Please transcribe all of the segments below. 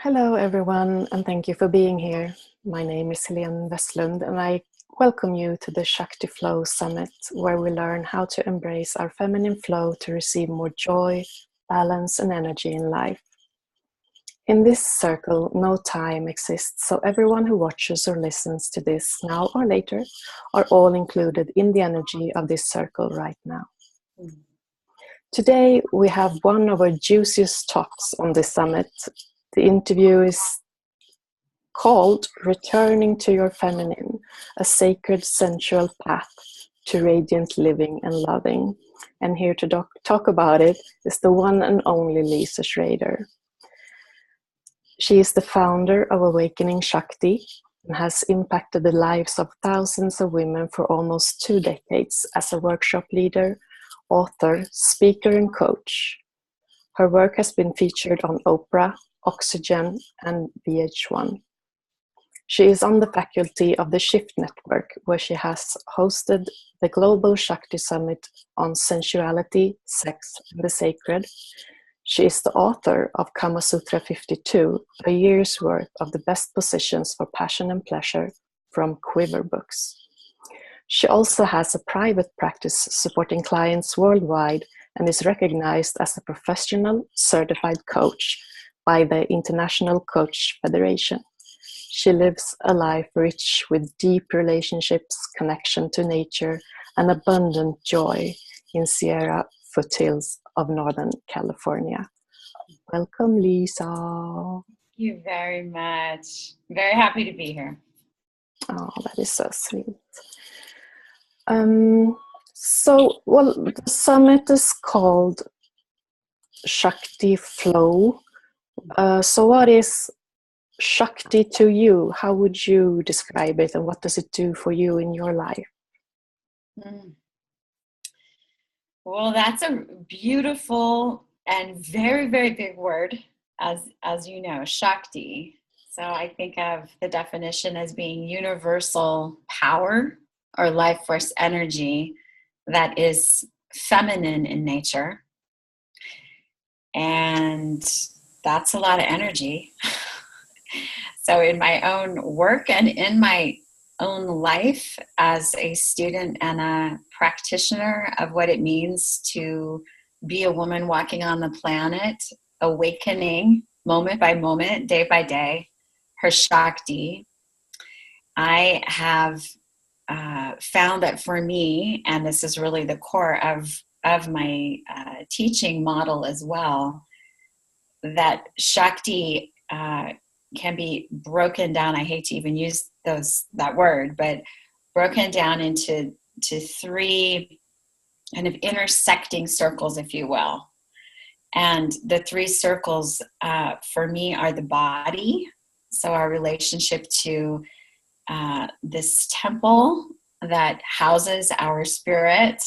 Hello, everyone, and thank you for being here. My name is Helene Westlund, and I welcome you to the Shakti Flow Summit, where we learn how to embrace our feminine flow to receive more joy, balance, and energy in life. In this circle, no time exists, so everyone who watches or listens to this now or later are all included in the energy of this circle right now. Today, we have one of our juiciest talks on this summit. The interview is called Returning to Your Feminine, a sacred sensual path to radiant living and loving. And here to talk about it is the one and only Lisa Schrader. She is the founder of Awakening Shakti and has impacted the lives of thousands of women for almost 2 decades as a workshop leader, author, speaker, and coach. Her work has been featured on Oprah, Oxygen, and VH1. She is on the faculty of the Shift Network, where she has hosted the Global Shakti Summit on sensuality, sex, and the sacred. She is the author of Kama Sutra 52, a year's worth of the best positions for passion and pleasure from Quiver Books. She also has a private practice supporting clients worldwide and is recognized as a professional certified coach by the International Coach Federation. She lives a life rich with deep relationships, connection to nature, and abundant joy in Sierra foothills of Northern California. Welcome, Lisa. Thank you very much. Very happy to be here. Oh, that is so sweet. The summit is called Shakti Flow. So what is Shakti to you? How would you describe it, and what does it do for you in your life? Well, that's a beautiful and very, very big word, as you know, Shakti. So I think of the definition as being universal power or life force energy that is feminine in nature. And that's a lot of energy. So in my own work and in my own life as a student and a practitioner of what it means to be a woman walking on the planet, awakening moment by moment, day by day, her Shakti, I have found that for me, and this is really the core of my teaching model as well, that Shakti can be broken down. I hate to even use that word, but broken down into 3 kind of intersecting circles, if you will. And the 3 circles for me are the body. So our relationship to this temple that houses our spirit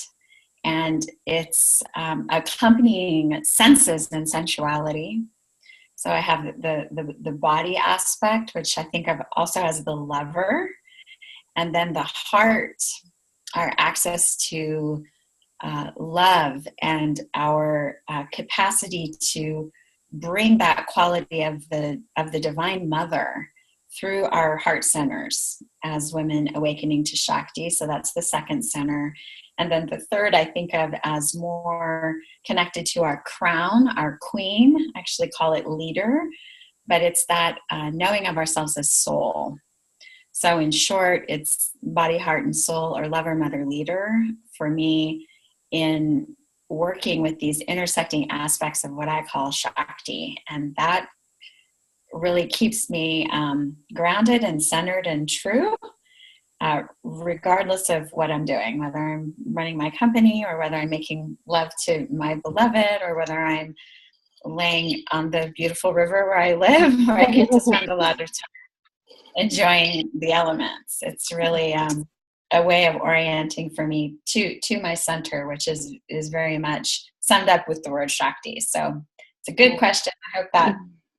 and its accompanying senses and sensuality. So I have the body aspect, which I think of also as the lever, and then the heart, our access to love and our capacity to bring that quality of the Divine Mother through our heart centers as women awakening to Shakti. So that's the second center. And then the third I think of as more connected to our crown, our queen. I actually call it leader, but it's that knowing of ourselves as soul. So in short, it's body, heart, and soul, or lover, mother, leader for me in working with these intersecting aspects of what I call Shakti. And that really keeps me grounded and centered and true, regardless of what I'm doing, whether I'm running my company or whether I'm making love to my beloved or whether I'm laying on the beautiful river where I live, where I get to spend a lot of time enjoying the elements. It's really a way of orienting for me to my center, which is very much summed up with the word Shakti. So it's a good question. I hope that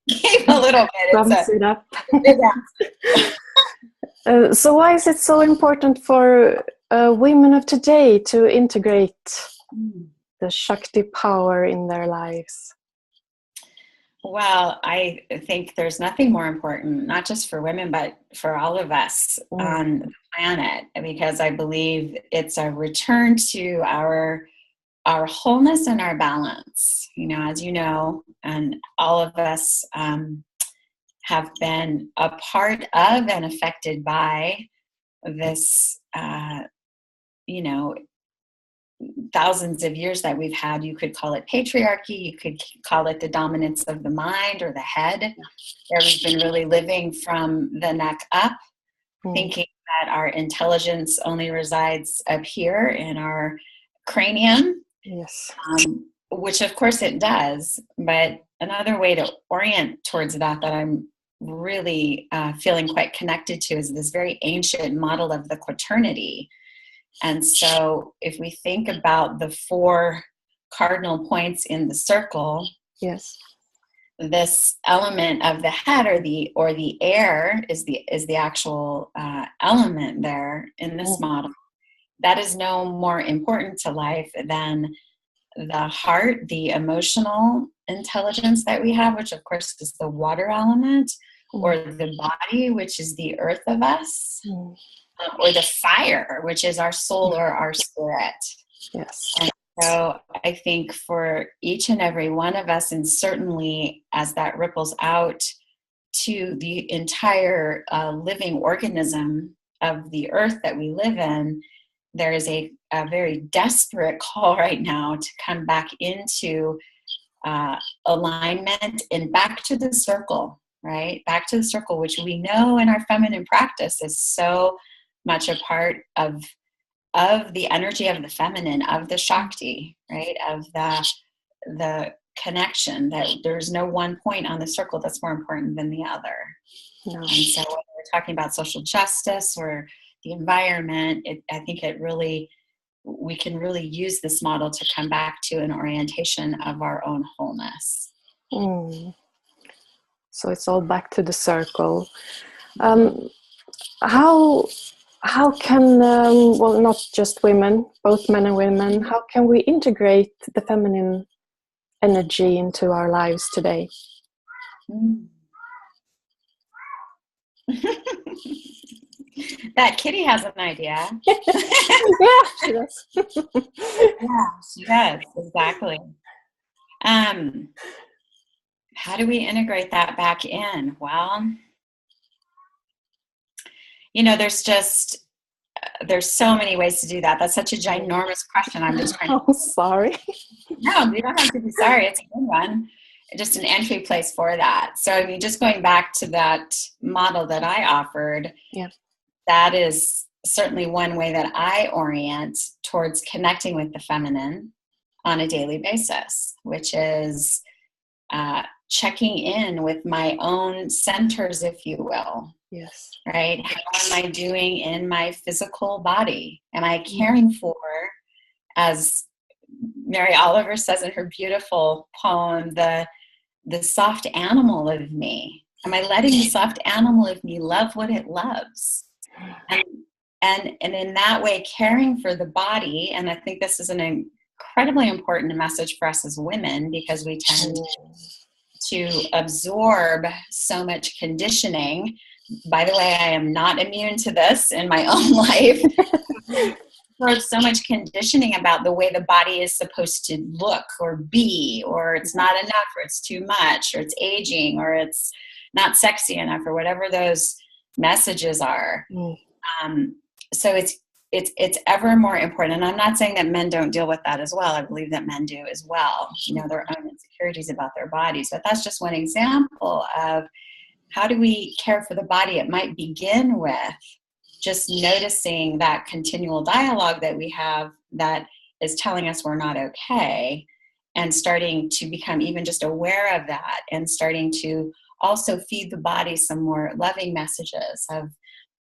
gave a little bit. Sums it up. So why is it so important for women of today to integrate the Shakti power in their lives? Well, I think there's nothing more important, not just for women, but for all of us on the planet, because I believe it's a return to our wholeness and our balance. You know, as you know, and all of us have been a part of and affected by this, you know, thousands of years that we've had. You could call it patriarchy, you could call it the dominance of the mind or the head, where we've been really living from the neck up, thinking that our intelligence only resides up here in our cranium. Yes. Which of course it does, but another way to orient towards that I'm really feeling quite connected to is this very ancient model of the quaternity. And so if we think about the 4 cardinal points in the circle, yes, this element of the head or the air is the actual element there in this model. That is no more important to life than the heart, the emotional intelligence that we have, which of course is the water element, or the body, which is the earth of us, or the fire, which is our soul or our spirit. Yes. And so I think for each and every one of us, and certainly as that ripples out to the entire living organism of the earth that we live in, there is a very desperate call right now to come back into alignment and back to the circle, right? Back to the circle, which we know in our feminine practice is so much a part of the energy of the feminine, of the Shakti, right? Of the connection, that there's no one point on the circle that's more important than the other. No. And so when we're talking about social justice or the environment, I think we can really use this model to come back to an orientation of our own wholeness. So it's all back to the circle. How can, well, not just women, both men and women, how can we integrate the feminine energy into our lives today? That kitty has an idea. Yeah, she does. Yeah, she does. Exactly. How do we integrate that back in? Well, you know, there's so many ways to do that. That's such a ginormous question. I'm just trying to... sorry. No, you don't have to be sorry. It's a good one. Just an entry place for that. So, I mean, just going back to that model that I offered, that is certainly one way that I orient towards connecting with the feminine on a daily basis, which is checking in with my own centers, if you will. Yes. Right? How am I doing in my physical body? Am I caring for, as Mary Oliver says in her beautiful poem, the soft animal of me? Am I letting the soft animal of me love what it loves? And in that way, caring for the body. And I think this is an incredibly important message for us as women, because we tend to absorb so much conditioning. By the way, I am not immune to this in my own life. There's so much conditioning about the way the body is supposed to look or be, or it's not enough, or it's too much, or it's aging, or it's not sexy enough, or whatever those messages are. So it's ever more important. And I'm not saying that men don't deal with that as well. I believe that men do as well, you know, their own insecurities about their bodies. But that's just one example of how do we care for the body. It might begin with just noticing that continual dialogue that we have that is telling us we're not okay, and starting to become even just aware of that, and starting to also feed the body some more loving messages of,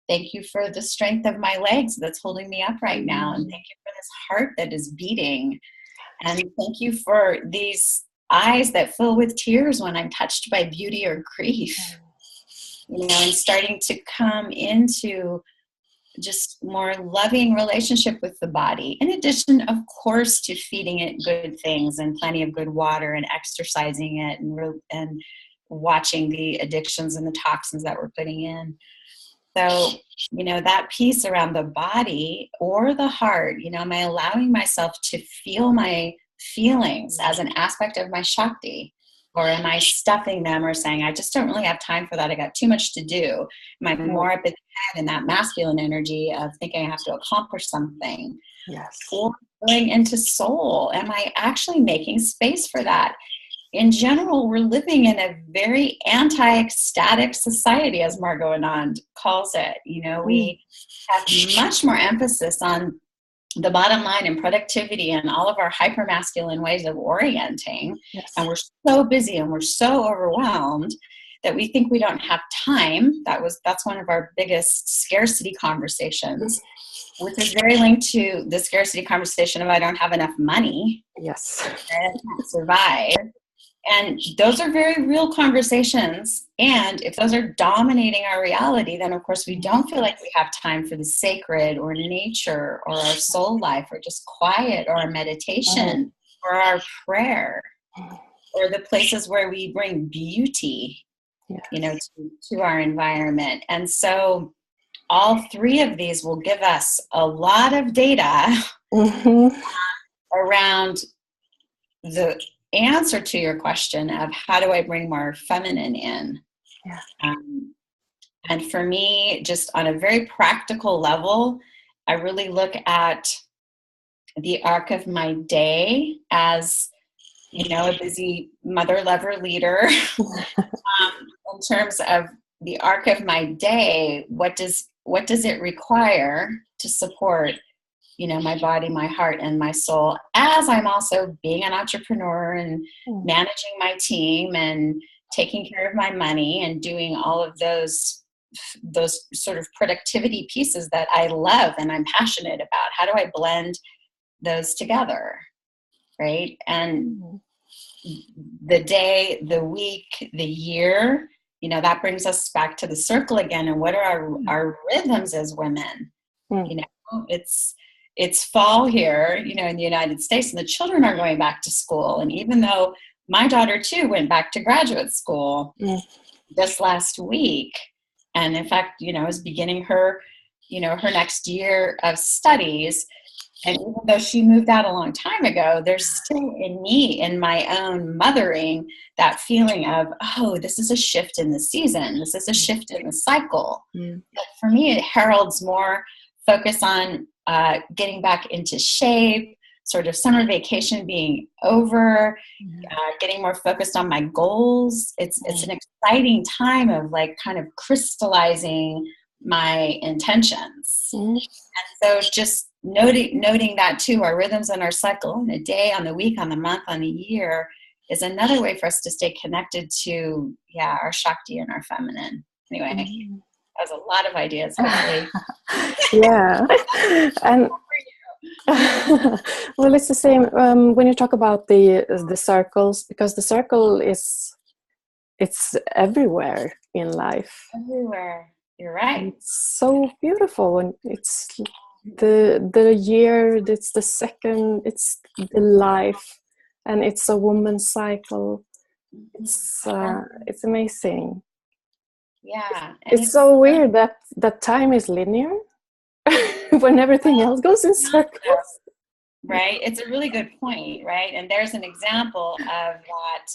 thank you for the strength of my legs that's holding me up right now. And thank you for this heart that is beating. And thank you for these eyes that fill with tears when I'm touched by beauty or grief. You know, and starting to come into just more loving relationship with the body, in addition, of course, to feeding it good things and plenty of good water and exercising it and watching the addictions and the toxins that we're putting in. So, that piece around the body or the heart, am I allowing myself to feel my feelings as an aspect of my Shakti? Or am I stuffing them or saying, I just don't really have time for that. I got too much to do. Am I more up in the head in that masculine energy of thinking I have to accomplish something? Yes. Or going into soul. Am I actually making space for that? In general, we're living in a very anti-ecstatic society, as Margot Anand calls it. We have much more emphasis on the bottom line and productivity and all of our hyper-masculine ways of orienting. Yes. And we're so busy and we're so overwhelmed that we think we don't have time. That's one of our biggest scarcity conversations, which is very linked to the scarcity conversation of I don't have enough money. Yes. I can't survive. And those are very real conversations. And if those are dominating our reality, then of course we don't feel like we have time for the sacred or nature or our soul life or just quiet or our meditation or our prayer or the places where we bring beauty, to our environment. And so all three of these will give us a lot of data around the answer to your question of how do I bring more feminine in? Yeah. And for me, just on a very practical level, I really look at the arc of my day as, a busy mother, lover, leader. In terms of the arc of my day, what does it require to support my body, my heart, and my soul, as I'm also being an entrepreneur and managing my team and taking care of my money and doing all of those sort of productivity pieces that I love and I'm passionate about. How do I blend those together, right? And the day, the week, the year, that brings us back to the circle again. And what are our rhythms as women? It's fall here, in the United States, and the children are going back to school. And even though my daughter too went back to graduate school just last week, and in fact, is beginning her next year of studies. And even though she moved out a long time ago, there's still in me, in my own mothering, that feeling of, oh, this is a shift in the season. This is a shift in the cycle. But for me, it heralds more focus on getting back into shape, sort of summer vacation being over, getting more focused on my goals. It's an exciting time of kind of crystallizing my intentions. And so just noting that too, our rhythms and our cycle on a day, on the week, on the month, on the year is another way for us to stay connected to, our Shakti and our feminine. Anyway, that was a lot of ideas, hopefully. Yeah. And well, it's the same when you talk about the circles, because the circle it's everywhere in life. Everywhere. You're right. It's so beautiful, and it's the year, it's the second, it's the life, and it's a woman's cycle. It's amazing. Yeah. It's so weird that time is linear when everything else goes in circles. Right. It's a really good point, right? And there's an example of that,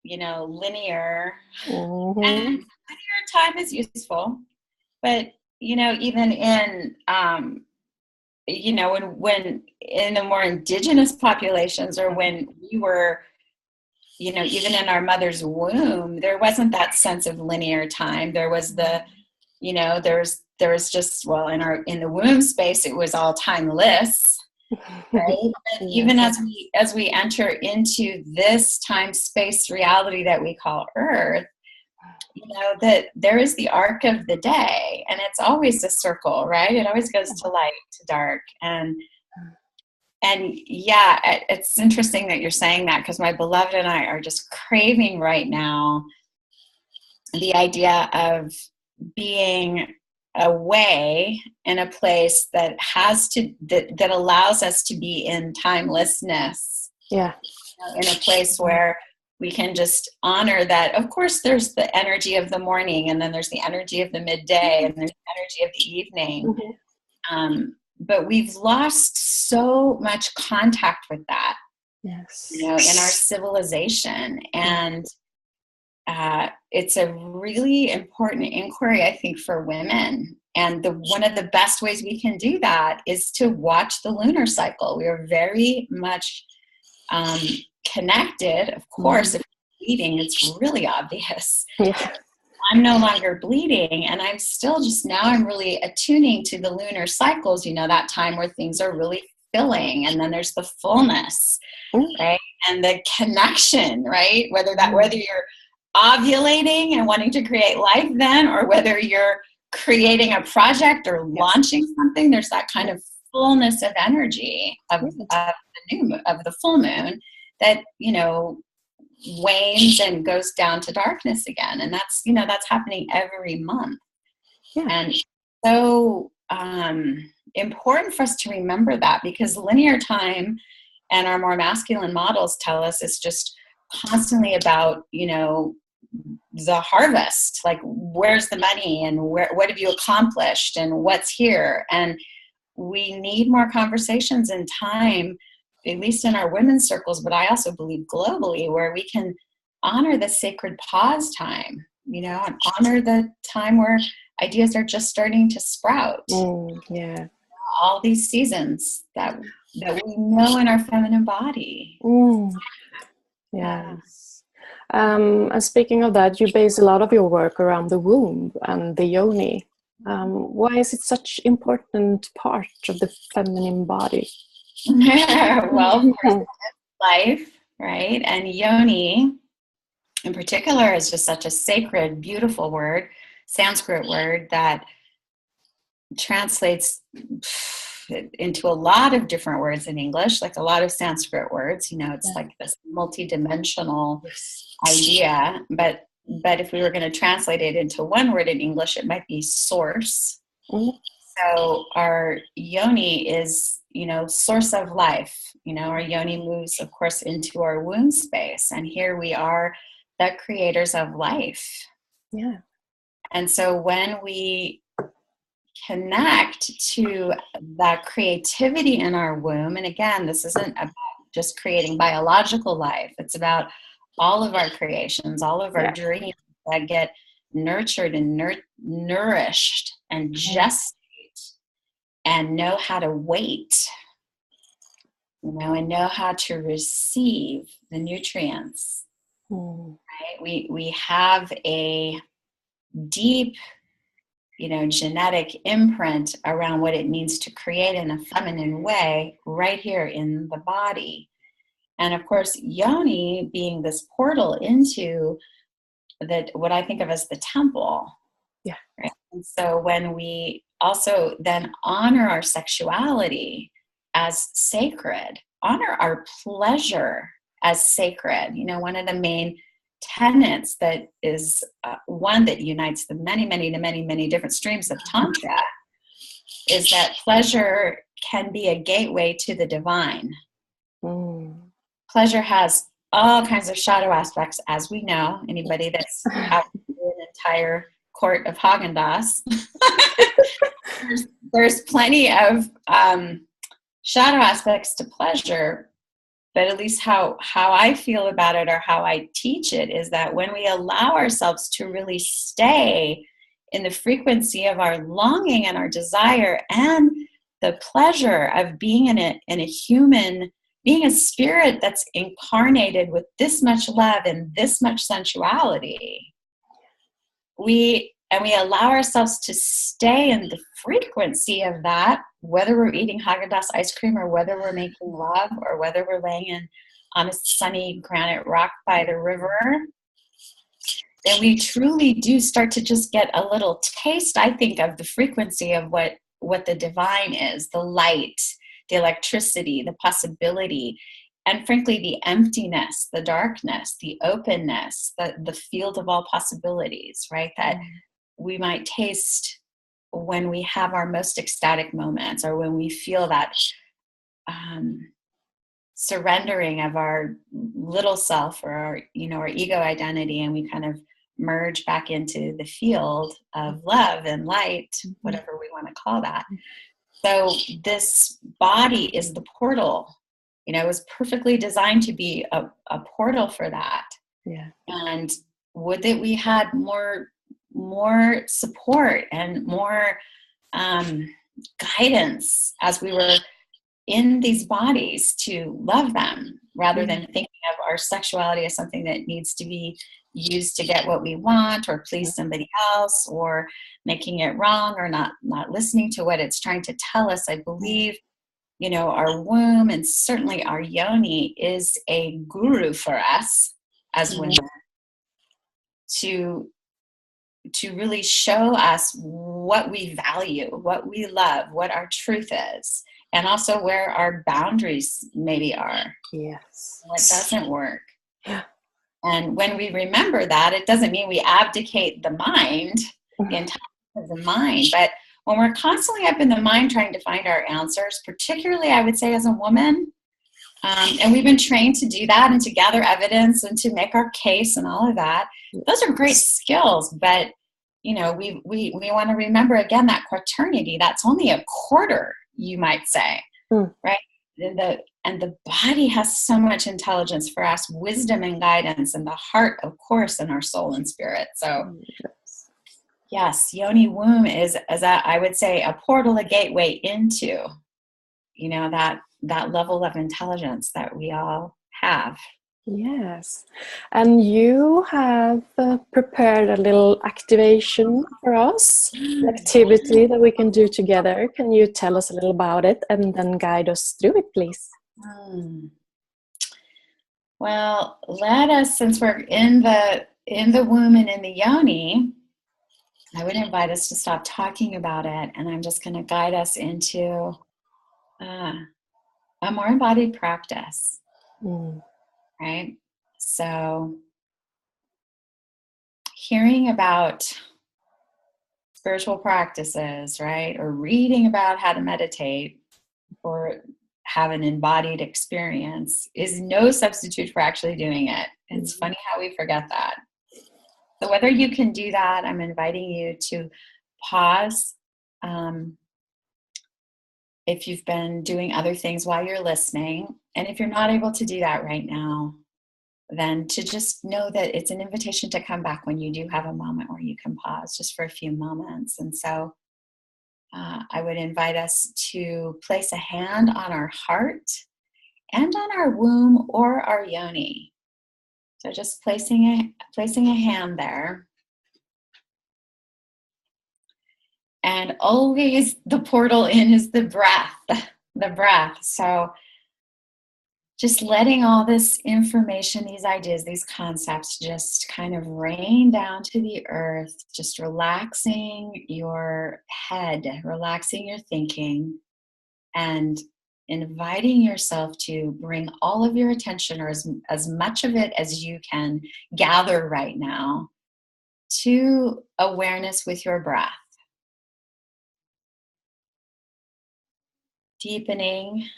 linear. And linear time is useful, but even in when in the more indigenous populations, or when we were, even in our mother's womb, there wasn't that sense of linear time. There was there was just, in the womb space, it was all timeless, right? And even as we enter into this time space reality that we call Earth, that there is the arc of the day, and it's always a circle, right? It always goes to light, to dark. And yeah, it's interesting that you're saying that, because my beloved and I are just craving right now the idea of being away in a place that that allows us to be in timelessness. Yeah. In a place where we can just honor that. Of course, there's the energy of the morning, and then there's the energy of the midday, and there's the energy of the evening. But we've lost so much contact with that, Yes. in our civilization. And it's a really important inquiry, I think, for women. And one of the best ways we can do that is to watch the lunar cycle. We are very much connected. Of course, if you're bleeding, it's really obvious. Yeah. I'm no longer bleeding, and I'm still I'm really attuning to the lunar cycles, that time where things are really filling, and then there's the fullness, right? And the connection, right? Whether you're ovulating and wanting to create life then, or whether you're creating a project or launching something, there's that kind of fullness of energy of the full moon that wanes and goes down to darkness again, and that's happening every month. And so important for us to remember that, because linear time and our more masculine models tell us it's just constantly about the harvest, like where's the money, and what have you accomplished, and what's here. And we need more conversations in time, at least in our women's circles, but I also believe globally, where we can honor the sacred pause time, and honor the time where ideas are just starting to sprout. All these seasons that we know in our feminine body. Yes. And speaking of that, you base a lot of your work around the womb and the yoni. Why is it such an important part of the feminine body? Well, life, right? And yoni in particular is just such a sacred, beautiful word, Sanskrit word that translates into a lot of different words in English, like a lot of Sanskrit words. It's like this multidimensional idea. But if we were going to translate it into one word in English, it might be source. So our yoni is, source of life. Our yoni moves, of course, into our womb space. And here we are, the creators of life. Yeah. And so when we connect to that creativity in our womb, and again, this isn't about just creating biological life. It's about all of our creations, all of our dreams that get nurtured and nourished and gestate and know how to wait, and know how to receive the nutrients. Right? We have a deep, genetic imprint around what it means to create in a feminine way right here in the body. And of course, yoni being this portal into what I think of as the temple. Yeah. Right? And so when we also then honor our sexuality as sacred, honor our pleasure as sacred, one of the main tenets that is one that unites the many different streams of Tantra is that pleasure can be a gateway to the divine. Pleasure has all kinds of shadow aspects, as we know. Anybody that's had an entire quart of Haagen-Dazs, there's plenty of shadow aspects to pleasure. But at least how I feel about it, or how I teach it, is that when we allow ourselves to really stay in the frequency of our longing and our desire and the pleasure of being in a human, being a spirit that's incarnated with this much love and this much sensuality, we allow ourselves to stay in the frequency of that, whether we're eating Haagen-Dazs ice cream, or whether we're making love, or whether we're laying on a sunny granite rock by the river, then we truly do start to just get a little taste, I think, of the frequency of what the divine is, the light, the electricity, the possibility, and frankly, the emptiness, the darkness, the openness, the field of all possibilities, right? That we might taste when we have our most ecstatic moments, or when we feel that surrendering of our little self, or our, our ego identity, and we kind of merge back into the field of love and light, whatever we want to call that. So this body is the portal. It was perfectly designed to be a portal for that. Yeah. And would that we had more support and more guidance as we were in these bodies to love them, rather than thinking of our sexuality as something that needs to be used to get what we want, or please somebody else, or making it wrong, or not listening to what it's trying to tell us. I believe, our womb, and certainly our yoni, is a guru for us as women, to really show us what we value, what we love, what our truth is, and also where our boundaries maybe are. Yes. What doesn't work. Yeah. And when we remember that, it doesn't mean we abdicate the mind, the intelligence of the mind, but when we're constantly up in the mind trying to find our answers, particularly I would say as a woman, and we've been trained to do that and to gather evidence and to make our case and all of that. Those are great skills, but we want to remember again that quaternity. That's only a quarter, you might say, right? And the body has so much intelligence for us, wisdom and guidance, and the heart, of course, and our soul and spirit. So, yes, yoni womb is I would say, a portal, a gateway into, that level of intelligence that we all have. Yes. And you have prepared a little activation for us, an activity that we can do together. Can you tell us a little about it and then guide us through it, please? Well, let us, since we're in the womb and in the yoni, I would invite us to stop talking about it, and I'm just going to guide us into a more embodied practice. Right? So, hearing about spiritual practices, right? Or reading about how to meditate or have an embodied experience is no substitute for actually doing it. It's funny how we forget that. So whether you can do that, I'm inviting you to pause. If you've been doing other things while you're listening, and if you're not able to do that right now, then to just know that it's an invitation to come back when you do have a moment where you can pause just for a few moments. And so I would invite us to place a hand on our heart and on our womb or our yoni. So just placing a hand there. And always the portal in is the breath, So just letting all this information, these ideas, these concepts just kind of rain down to the earth, just relaxing your head, relaxing your thinking, and inviting yourself to bring all of your attention, or as much of it as you can gather right now, to awareness with your breath. Deepening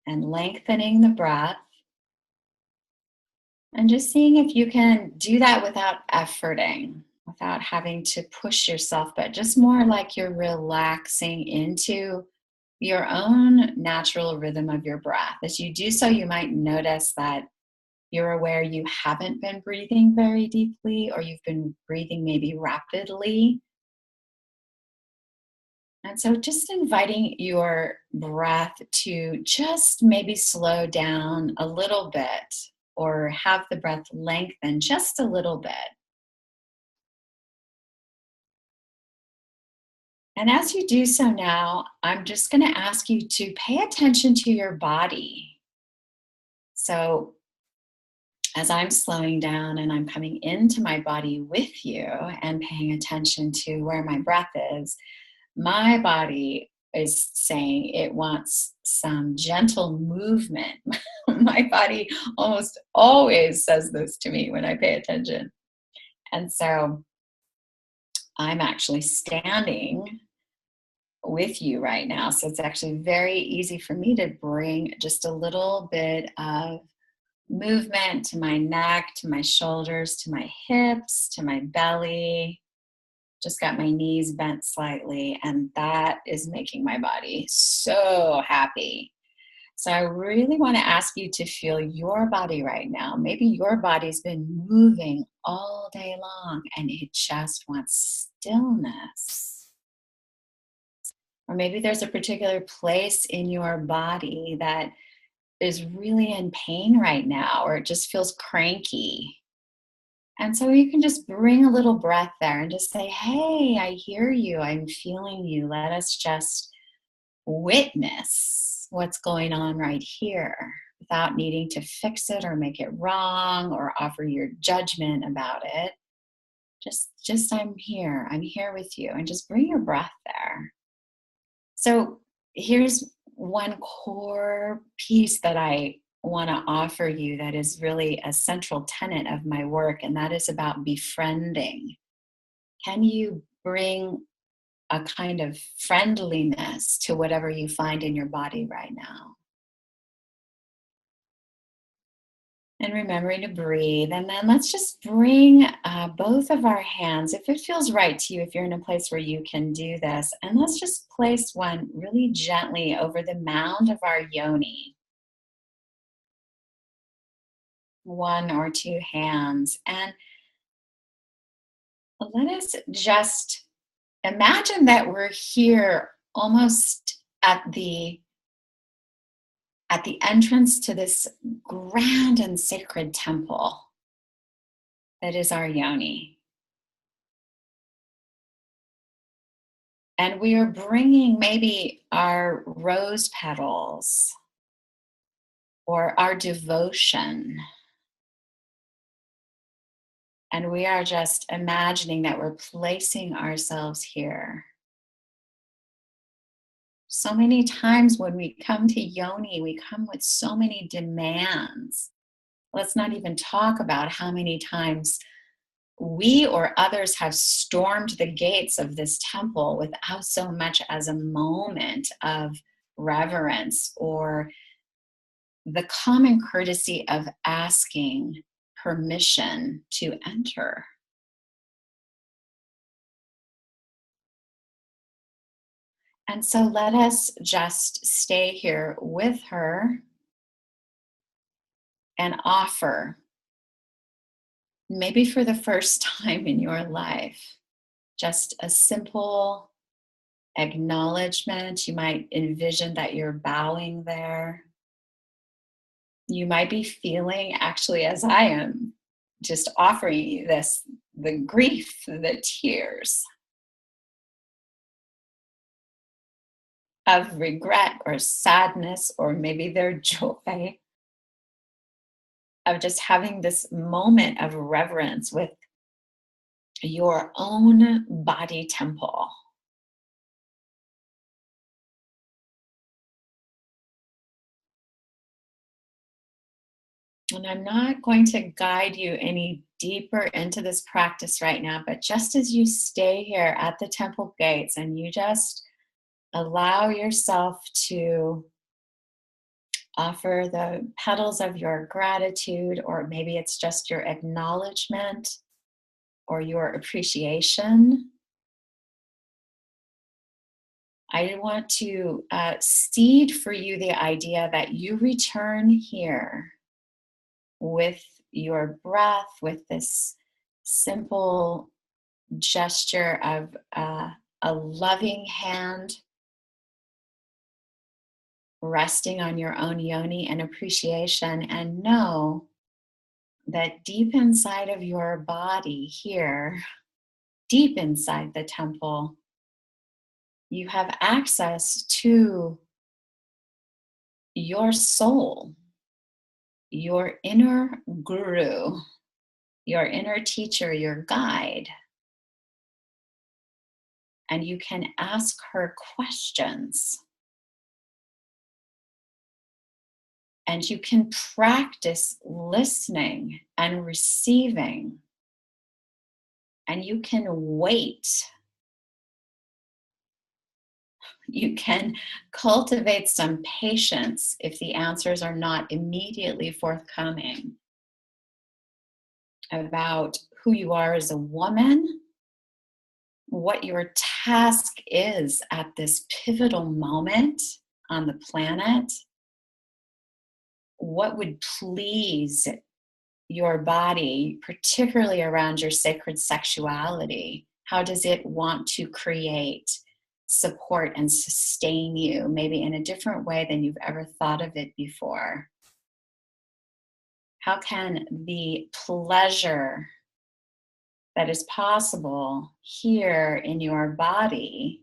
and lengthening the breath, and just seeing if you can do that without efforting, without having to push yourself, but just more like you're relaxing into your own natural rhythm of your breath. As you do so, you might notice that you're aware you haven't been breathing very deeply, or you've been breathing maybe rapidly. And so just inviting your breath to just maybe slow down a little bit, or have the breath lengthen just a little bit. And as you do so now, I'm just going to ask you to pay attention to your body. So as I'm slowing down and I'm coming into my body with you and paying attention to where my breath is, my body is saying it wants some gentle movement. My body almost always says this to me when I pay attention. And so I'm actually standing with you right now. So it's actually very easy for me to bring just a little bit of movement to my neck, to my shoulders, to my hips, to my belly. Just got my knees bent slightly, and that is making my body so happy. So I really want to ask you to feel your body right now. Maybe your body's been moving all day long and it just wants stillness. Or maybe there's a particular place in your body that is really in pain right now, or it just feels cranky. And so you can just bring a little breath there and just say, hey, I hear you. I'm feeling you. Let us just witness what's going on right here without needing to fix it or make it wrong or offer your judgment about it. Just I'm here. I'm here with you. And just bring your breath there. So here's one core piece that I want to offer you that is really a central tenet of my work, and that is about befriending. Can you bring a kind of friendliness to whatever you find in your body right now? And remembering to breathe. And then let's just bring both of our hands, if it feels right to you, if you're in a place where you can do this, and let's just place one really gently over the mound of our yoni. One or two hands. And let us just imagine that we're here almost at the entrance to this grand and sacred temple that is our yoni. And we are bringing maybe our rose petals or our devotion. And we are just imagining that we're placing ourselves here. So many times when we come to yoni, we come with so many demands. Let's not even talk about how many times we or others have stormed the gates of this temple without so much as a moment of reverence or the common courtesy of asking permission to enter. And so let us just stay here with her and offer, maybe for the first time in your life, just a simple acknowledgement. You might envision that you're bowing there. You might be feeling, actually, as I am, just offering you this, the grief, the tears of regret or sadness, or maybe their joy of just having this moment of reverence with your own body temple. And I'm not going to guide you any deeper into this practice right now, but just as you stay here at the temple gates and you just allow yourself to offer the petals of your gratitude, or maybe it's just your acknowledgement or your appreciation. I want to seed for you the idea that you return here with your breath, with this simple gesture of a loving hand resting on your own yoni and appreciation, and know that deep inside of your body here, deep inside the temple, you have access to your soul, your inner guru, your inner teacher, your guide. And you can ask her questions. And you can practice listening and receiving and you can wait. You can cultivate some patience if the answers are not immediately forthcoming about who you are as a woman, what your task is at this pivotal moment on the planet, what would please your body, particularly around your sacred sexuality. How does it want to create, support, and sustain you, maybe in a different way than you've ever thought of it before? How can the pleasure that is possible here in your body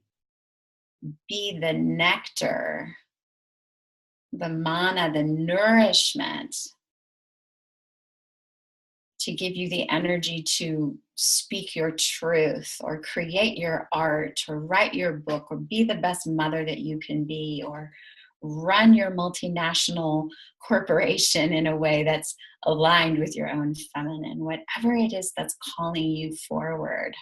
be the nectar, the mana, the nourishment to give you the energy to speak your truth or create your art or write your book or be the best mother that you can be or run your multinational corporation in a way that's aligned with your own feminine, whatever it is that's calling you forward.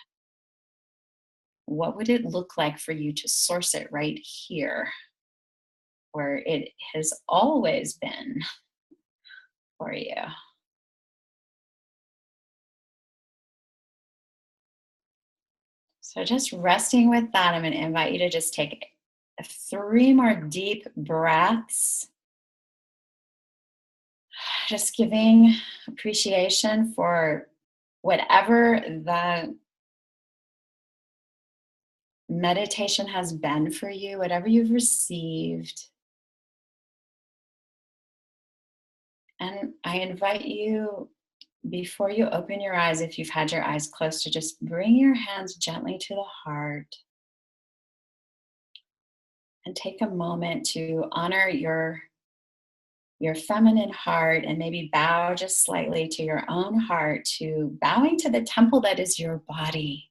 What would it look like for you to source it right here, where it has always been for you? So just resting with that, I'm going to invite you to just take 3 more deep breaths. Just giving appreciation for whatever the meditation has been for you, whatever you've received. And I invite you, before you open your eyes, if you've had your eyes closed, to just bring your hands gently to the heart and take a moment to honor your feminine heart and maybe bow just slightly to your own heart, to bowing to the temple that is your body.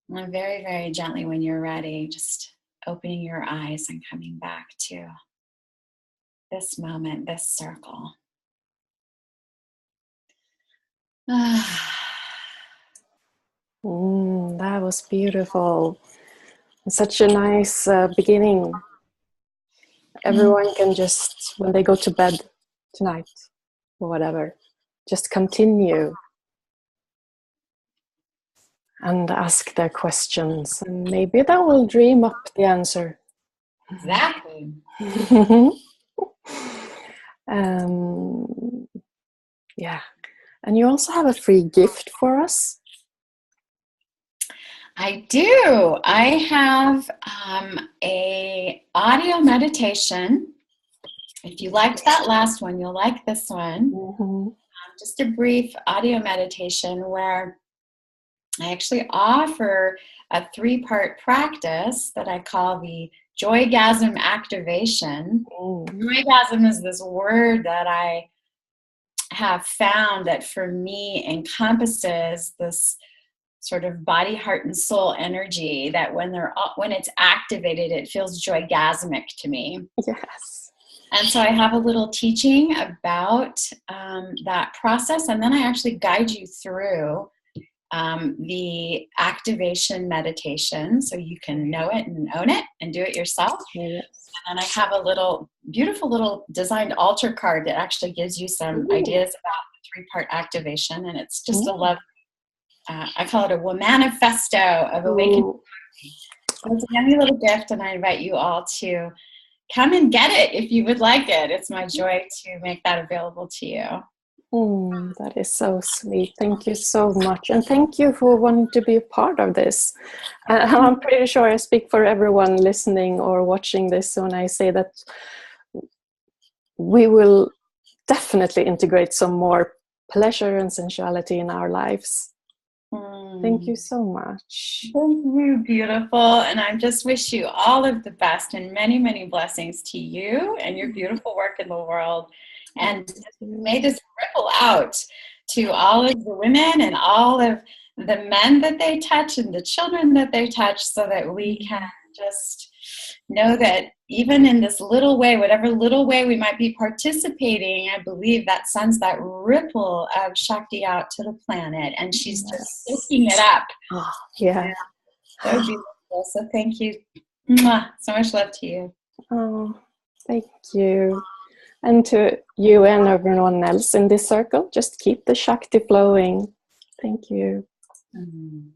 And very, very gently, when you're ready, just opening your eyes and coming back to this moment, this circle. That was beautiful. Such a nice beginning. Everyone can just, when they go to bed tonight or whatever, just continue and ask their questions, and maybe they will dream up the answer. Exactly. Yeah. And you also have a free gift for us. I do. I have a audio meditation. If you liked that last one, you'll like this one. Mm-hmm. Just a brief audio meditation where I actually offer a 3-part practice that I call the Joygasm activation. Joygasm is this word that I have found that for me encompasses this sort of body, heart, and soul energy that when it's activated, it feels joygasmic to me. Yes. And so I have a little teaching about that process, and then I actually guide you through the activation meditation so you can know it and own it and do it yourself. Yes. And then I have a little beautiful little designed altar card that actually gives you some ideas about the 3-part activation, and it's just a love. I call it a manifesto of awakening. So it's a yummy little gift, and I invite you all to come and get it if you would like it. It's my joy to make that available to you. That is so sweet. Thank you so much. And thank you for wanting to be a part of this. I'm pretty sure I speak for everyone listening or watching this when I say that we will definitely integrate some more pleasure and sensuality in our lives. Thank you so much. Thank you, beautiful. And I just wish you all of the best and many, many blessings to you and your beautiful work in the world. And may this ripple out to all of the women and all of the men that they touch and the children that they touch, so that we can just know that even in this little way, whatever little way we might be participating, I believe that sends that ripple of Shakti out to the planet, and she's just soaking it up. Oh, yeah. So beautiful. So thank you. Mwah. So much love to you. Oh, thank you. And to you and everyone else in this circle, just keep the Shakti flowing. Thank you. Mm.